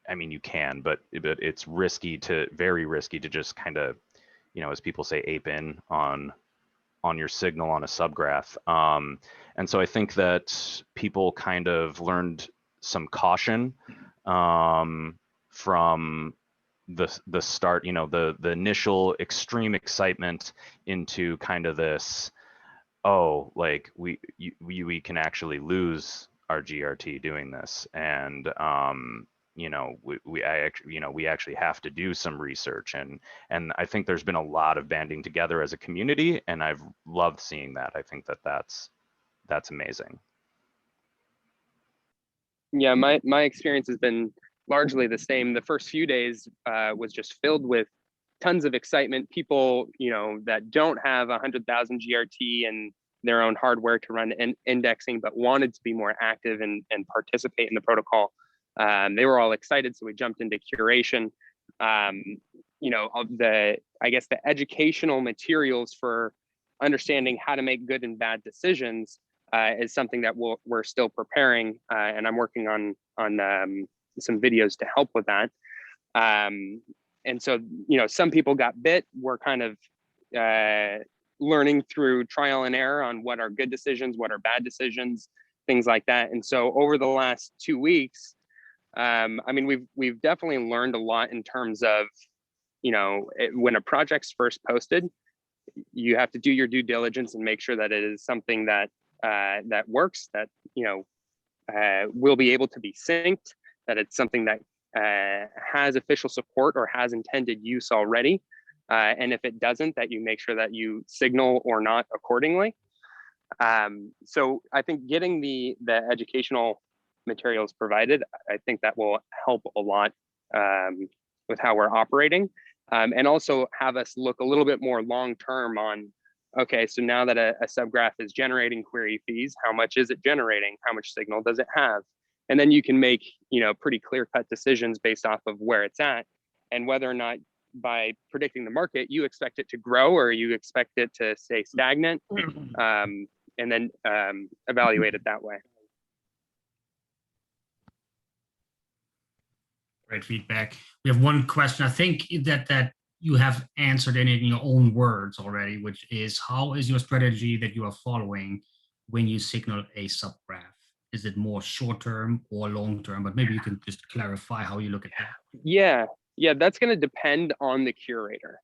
F: I mean, you can, but it's very risky to just kind of, you know, as people say, ape in on your signal on a subgraph. And so I think that people kind of learned some caution from the start, you know, the initial extreme excitement into kind of this, oh, like we can actually lose our GRT doing this, and you know, we actually have to do some research, and I think there's been a lot of banding together as a community, and I've loved seeing that. I think that that's amazing.
G: Yeah, my experience has been largely the same. The first few days was just filled with tons of excitement. People, you know, that don't have 100,000 GRT and their own hardware to run indexing, but wanted to be more active and participate in the protocol. They were all excited, so we jumped into curation. You know, I guess the educational materials for understanding how to make good and bad decisions is something that we're still preparing, and I'm working on some videos to help with that. And so, you know, some people got bit. We're kind of learning through trial and error on what are good decisions, what are bad decisions, things like that. And so over the last 2 weeks, I mean, we've definitely learned a lot in terms of, you know, when a project's first posted, you have to do your due diligence and make sure that it is something that that works, that, you know, will be able to be synced, that it's something that has official support or has intended use already. And if it doesn't, that you make sure that you signal or not accordingly. So I think getting the educational materials provided, I think that will help a lot with how we're operating, and also have us look a little bit more long-term on, okay, so now that a subgraph is generating query fees, how much is it generating? How much signal does it have? And then you can make, you know, pretty clear-cut decisions based off of where it's at, and whether or not by predicting the market, you expect it to grow or you expect it to stay stagnant, and then evaluate it that way.
A: Great feedback. We have one question. I think that you have answered it in your own words already, which is, how is your strategy that you are following when you signal a subgraph? Is it more short-term or long-term? But maybe you can just clarify how you look at that.
G: Yeah, that's going to depend on the curator.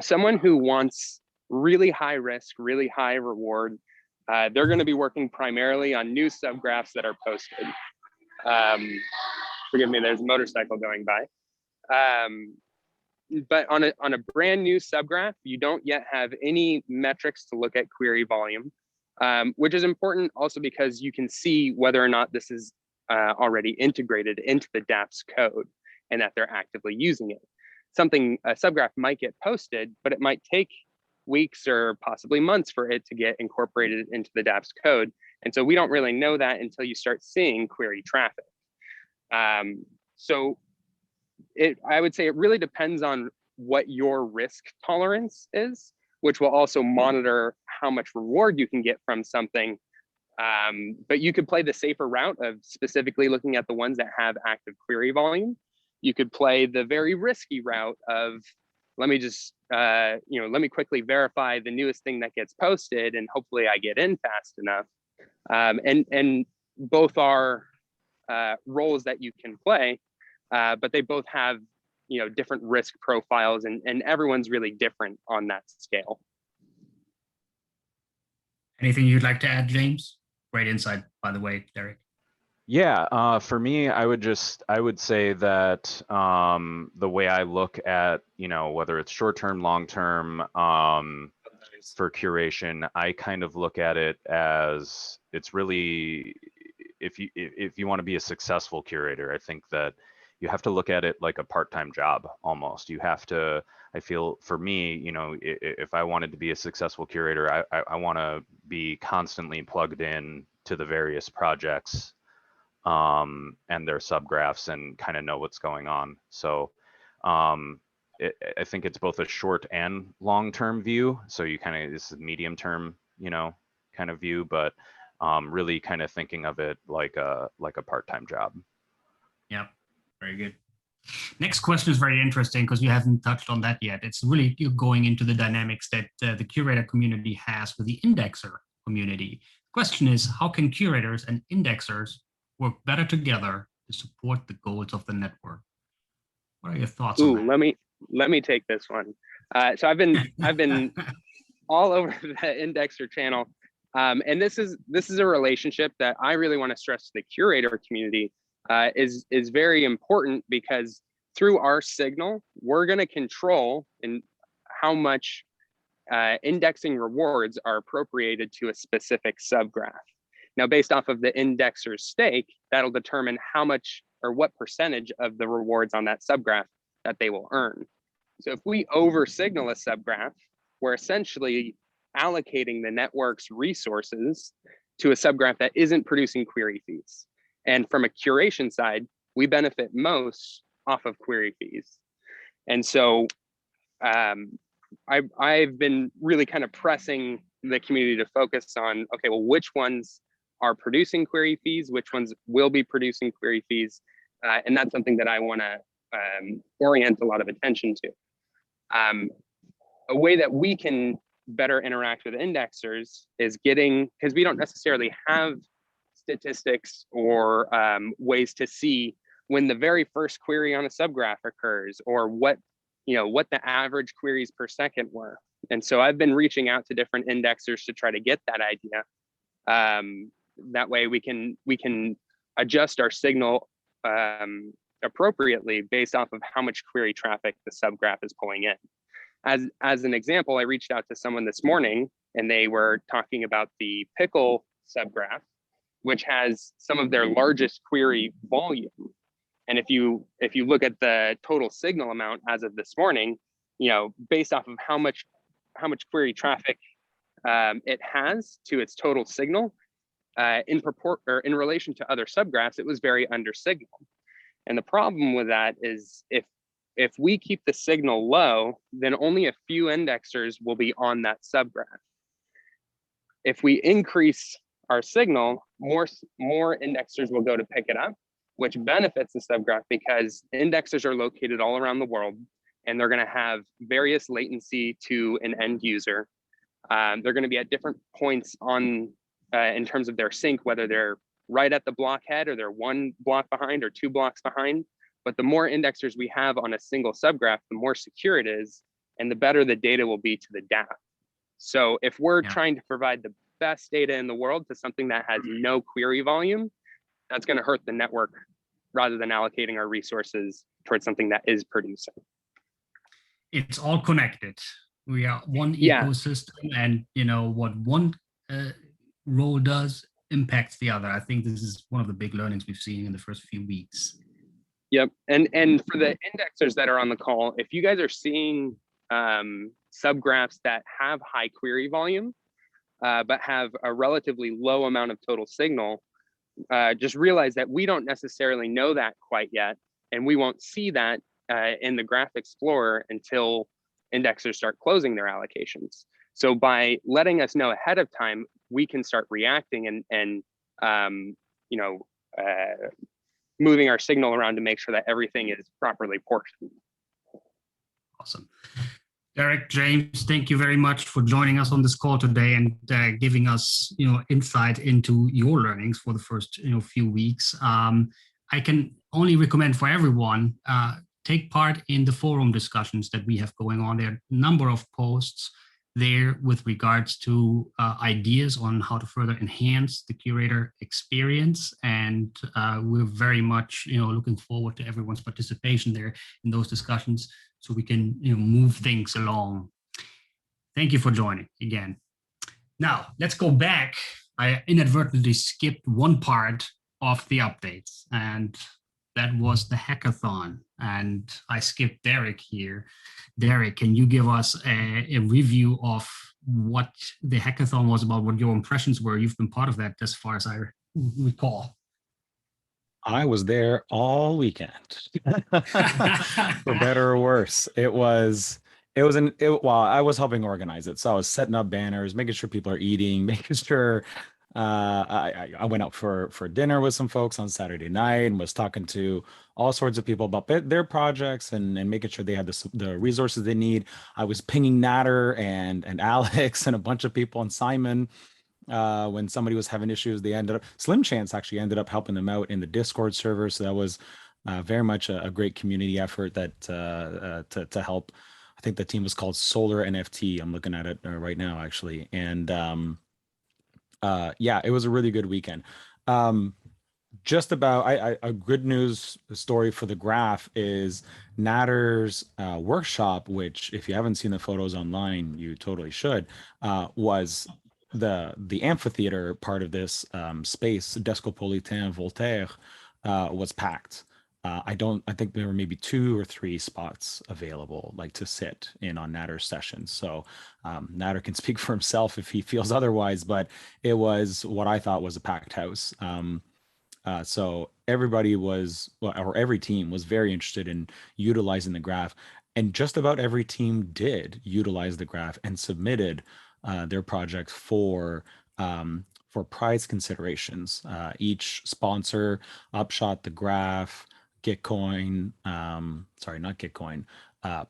G: Someone who wants really high risk, really high reward, they're going to be working primarily on new subgraphs that are posted. Forgive me, there's a motorcycle going by. But on a brand new subgraph, you don't yet have any metrics to look at query volume, which is important also because you can see whether or not this is already integrated into the dApps code and that they're actively using it. A subgraph might get posted, but it might take weeks or possibly months for it to get incorporated into the dApps code. And so we don't really know that until you start seeing query traffic. So I would say it really depends on what your risk tolerance is, which will also monitor how much reward you can get from something. But you could play the safer route of specifically looking at the ones that have active query volume. You could play the very risky route of, let me just, let me quickly verify the newest thing that gets posted and hopefully I get in fast enough. And both are roles that you can play, but they both have, different risk profiles, and everyone's really different on that scale.
A: Anything you'd like to add, James? Great insight, by the way, Derek.
F: Yeah, for me, I would say that the way I look at, whether it's short-term, long-term, for curation, I kind of look at it as, it's really, if you want to be a successful curator, I think that you have to look at it like a part-time job almost. You have to, I feel, for me, if I wanted to be a successful curator, I want to be constantly plugged in to the various projects and their subgraphs and kind of know what's going on. So I think it's both a short and long-term view. So you kind of, this is medium-term, kind of view, but really kind of thinking of it like a part-time job.
A: Yeah, very good. Next question is very interesting because you haven't touched on that yet. It's really going into the dynamics that the curator community has with the indexer community. The question is, how can curators and indexers work better together to support the goals of the network? What are your thoughts on that?
G: Let me take this one. So I've been all over the indexer channel, and this is a relationship that I really want to stress to the curator community is very important, because through our signal, we're going to control in how much indexing rewards are appropriated to a specific subgraph. Now, based off of the indexer's stake, that'll determine how much or what percentage of the rewards on that subgraph that they will earn. So if we over signal a subgraph, we're essentially allocating the network's resources to a subgraph that isn't producing query fees. And from a curation side, we benefit most off of query fees. And so I've been really kind of pressing the community to focus on, okay, well, which ones are producing query fees, which ones will be producing query fees. And that's something that I want to orient a lot of attention to. A way that we can better interact with indexers is because we don't necessarily have statistics or ways to see when the very first query on a subgraph occurs, or what the average queries per second were. And so I've been reaching out to different indexers to try to get that idea. That way we can adjust our signal appropriately based off of how much query traffic the subgraph is pulling in. As an example, I reached out to someone this morning and they were talking about the pickle subgraph, which has some of their largest query volume. And if you look at the total signal amount as of this morning, based off of how much query traffic it has to its total signal, in relation to other subgraphs, it was very under signaled. And the problem with that is if we keep the signal low, then only a few indexers will be on that subgraph. If we increase our signal, more indexers will go to pick it up, which benefits the subgraph because indexers are located all around the world and they're going to have various latency to an end user. They're going to be at different points on in terms of their sync, whether they're right at the block head or they're 1 block behind or 2 blocks behind. But the more indexers we have on a single subgraph, the more secure it is, and the better the data will be to the DApp. So if we're trying to provide the best data in the world to something that has no query volume, that's going to hurt the network rather than allocating our resources towards something that is producing.
A: It's all connected. We are one ecosystem, and what one role does impacts the other. I think this is one of the big learnings we've seen in the first few weeks.
G: Yep, and for the indexers that are on the call, if you guys are seeing subgraphs that have high query volume, but have a relatively low amount of total signal, just realize that we don't necessarily know that quite yet, and we won't see that in the Graph Explorer until indexers start closing their allocations. So by letting us know ahead of time, we can start reacting and moving our signal around to make sure that everything is properly portioned.
A: Awesome. Derek, James, thank you very much for joining us on this call today and giving us, insight into your learnings for the first, few weeks. I can only recommend for everyone, take part in the forum discussions that we have going on. There are a number of posts there with regards to ideas on how to further enhance the curator experience. And we're very much, looking forward to everyone's participation there in those discussions, so we can move things along. Thank you for joining again. Now, let's go back. I inadvertently skipped one part of the updates, and that was the hackathon. And I skipped Derek here. Derek, can you give us a review of what the hackathon was about, what your impressions were? You've been part of that as far as I recall.
H: I was there all weekend, for better or worse. I was helping organize it. So I was setting up banners, making sure people are eating, making sure I went out for dinner with some folks on Saturday night and was talking to all sorts of people about their projects and making sure they had the resources they need. I was pinging Natter and Alex and a bunch of people and Simon. When somebody was having issues, Slim Chance actually ended up helping them out in the Discord server. So that was very much a great community effort that to help. I think the team was called Solar NFT. I'm looking at it right now, actually. And yeah, it was a really good weekend. Just about a good news story for the graph is Natter's workshop, which if you haven't seen the photos online, you totally should, was the amphitheater part of this space, Descopolitain Voltaire, was packed. I think there were maybe 2 or 3 spots available, like to sit in on Natter's sessions. So Natter can speak for himself if he feels otherwise, but it was what I thought was a packed house. So everybody or every team was very interested in utilizing the graph, and just about every team did utilize the graph and submitted their project for prize considerations. Each sponsor, Upshot the Graph, Gitcoin, sorry, not Gitcoin,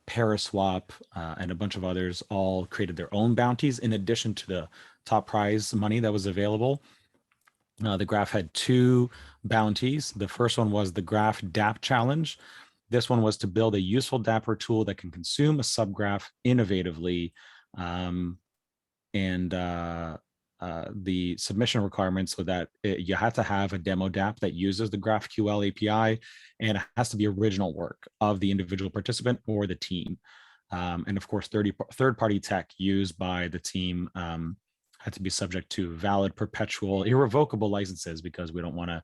H: Paraswap, and a bunch of others all created their own bounties in addition to the top prize money that was available. The graph had 2 bounties. The first one was the Graph DApp Challenge. This one was to build a useful Dapper tool that can consume a subgraph innovatively. The submission requirements so that you have to have a demo DApp that uses the GraphQL API, and it has to be original work of the individual participant or the team. And of course, third-party tech used by the team had to be subject to valid, perpetual, irrevocable licenses, because we don't want to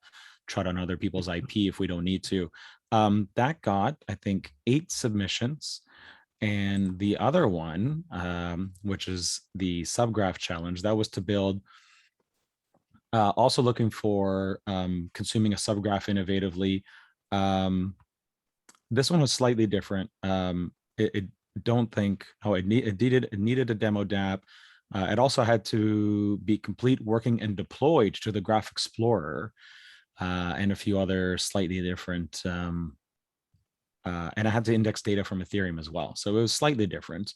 H: tread on other people's IP if we don't need to. That got, I think, 8 submissions. And the other one, which is the subgraph challenge, that was to build, also looking for consuming a subgraph innovatively. This one was slightly different. It needed a demo DApp. It also had to be complete, working, and deployed to the Graph Explorer, and a few other slightly different and I had to index data from Ethereum as well. So it was slightly different.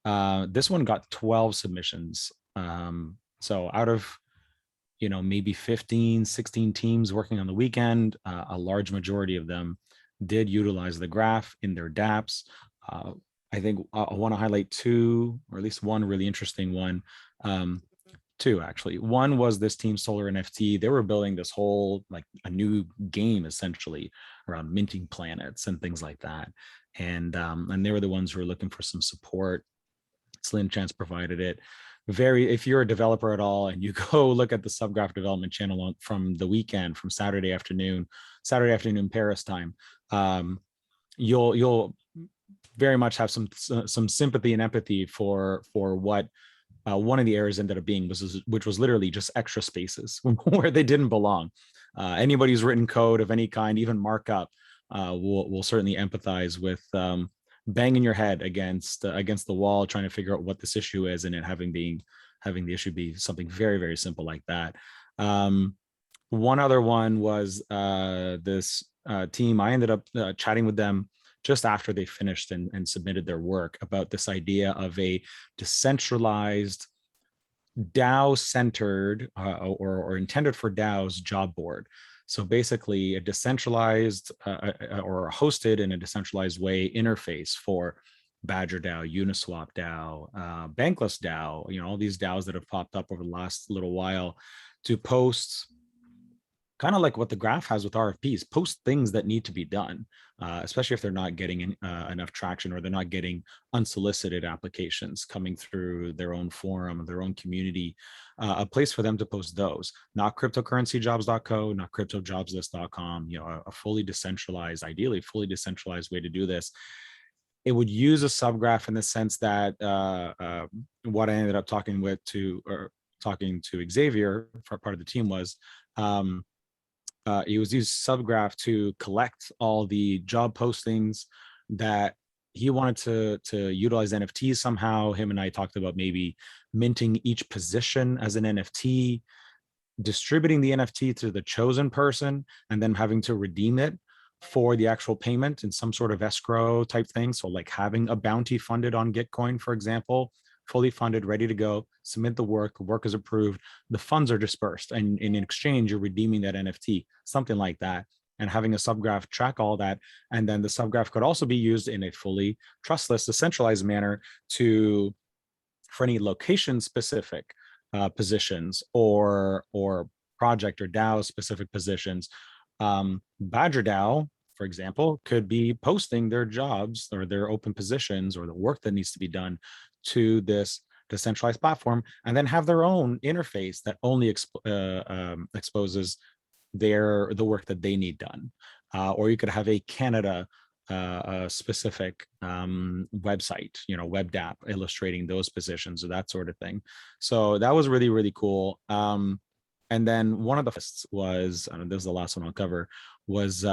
H: This one got 12 submissions. So out of, maybe 15, 16 teams working on the weekend, a large majority of them did utilize the graph in their dApps. I think I want to highlight two, or at least one really interesting one. Two, actually. One was this Team Solar NFT. They were building this whole, like a new game essentially around minting planets and things like that. And they were the ones who were looking for some support. Slim Chance provided it. If you're a developer at all and you go look at the Subgraph development channel from the weekend, from Saturday afternoon Paris time, you'll very much have some sympathy and empathy for what one of the errors ended up being, which was literally just extra spaces where they didn't belong. Anybody who's written code of any kind, even markup, will certainly empathize with banging your head against the wall, trying to figure out what this issue is, and it having the issue be something very, very simple like that. One other one was this team. I ended up chatting with them just after they finished and submitted their work about this idea of a decentralized DAO-centered or intended for DAOs job board. So basically a decentralized or hosted in a decentralized way interface for Badger DAO, Uniswap DAO, Bankless DAO, all these DAOs that have popped up over the last little while to post, kind of like what the graph has with RFPs, post things that need to be done, especially if they're not getting enough traction, or they're not getting unsolicited applications coming through their own forum, their own community, a place for them to post those. Not cryptocurrencyjobs.co, not cryptojobslist.com, a fully decentralized, ideally fully decentralized way to do this. It would use a subgraph in the sense that what I ended up talking to Xavier, for part of the team, was he was used subgraph to collect all the job postings that he wanted to utilize NFTs somehow. Him and I talked about maybe minting each position as an NFT, distributing the NFT to the chosen person, and then having to redeem it for the actual payment in some sort of escrow type thing. So like having a bounty funded on Gitcoin, for example, fully funded, ready to go, submit the work is approved, the funds are dispersed, and in exchange, you're redeeming that NFT, something like that, and having a subgraph track all that. And then the subgraph could also be used in a fully trustless, decentralized manner for any location-specific positions or project or DAO-specific positions. Badger DAO, for example, could be posting their jobs or their open positions or the work that needs to be done to this decentralized platform, and then have their own interface that only exposes the work that they need done. Or you could have a Canada specific website, web dApp illustrating those positions or that sort of thing. So that was really, really cool. And then one of the lists was, this is the last one I'll cover, was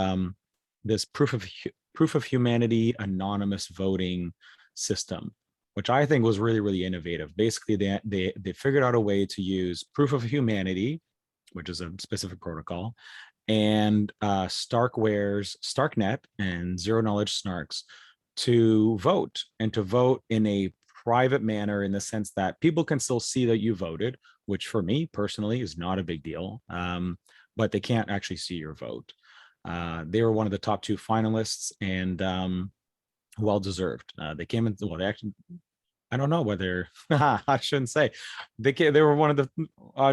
H: this proof of humanity anonymous voting system, which I think was really, really innovative. Basically, they figured out a way to use proof of humanity, which is a specific protocol, and Starkware's Starknet and Zero Knowledge Snarks to vote, and to vote in a private manner, in the sense that people can still see that you voted, which for me personally is not a big deal, but they can't actually see your vote. They were one of the top 2 finalists, and well-deserved. They came in, well, they actually, I don't know whether, I shouldn't say, they were one of the,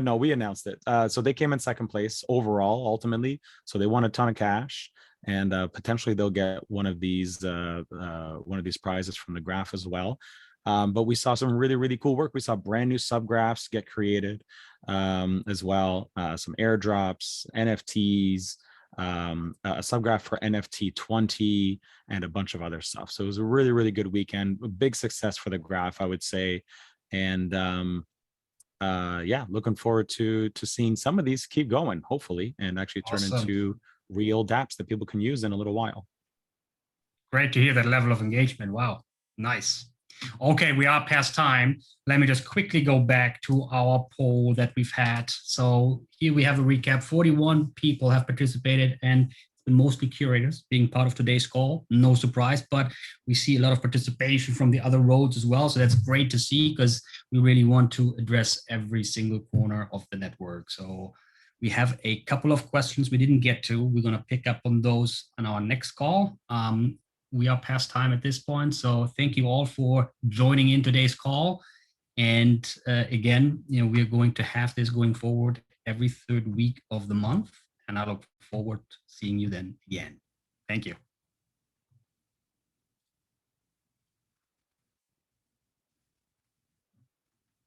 H: no, we announced it. So they came in second place overall, ultimately. So they won a ton of cash, and potentially they'll get one of these prizes from the graph as well. But we saw some really, really cool work. We saw brand new subgraphs get created as well, some airdrops, NFTs, a subgraph for NFT 20, and a bunch of other stuff. So it was a really, really good weekend, a big success for the graph, I would say. And yeah, looking forward to seeing some of these keep going, hopefully, and actually turn into real dApps that people can use in a little while.
A: Great to hear that level of engagement. Wow, nice. Okay, we are past time. Let me just quickly go back to our poll that we've had. So here we have a recap. 41 people have participated and been mostly curators being part of today's call. No surprise, but we see a lot of participation from the other roads as well. So that's great to see, because we really want to address every single corner of the network. So we have a couple of questions we didn't get to. We're going to pick up on those on our next call. We are past time at this point. So thank you all for joining in today's call. And again, we are going to have this going forward every third week of the month. And I look forward to seeing you then again. Thank you.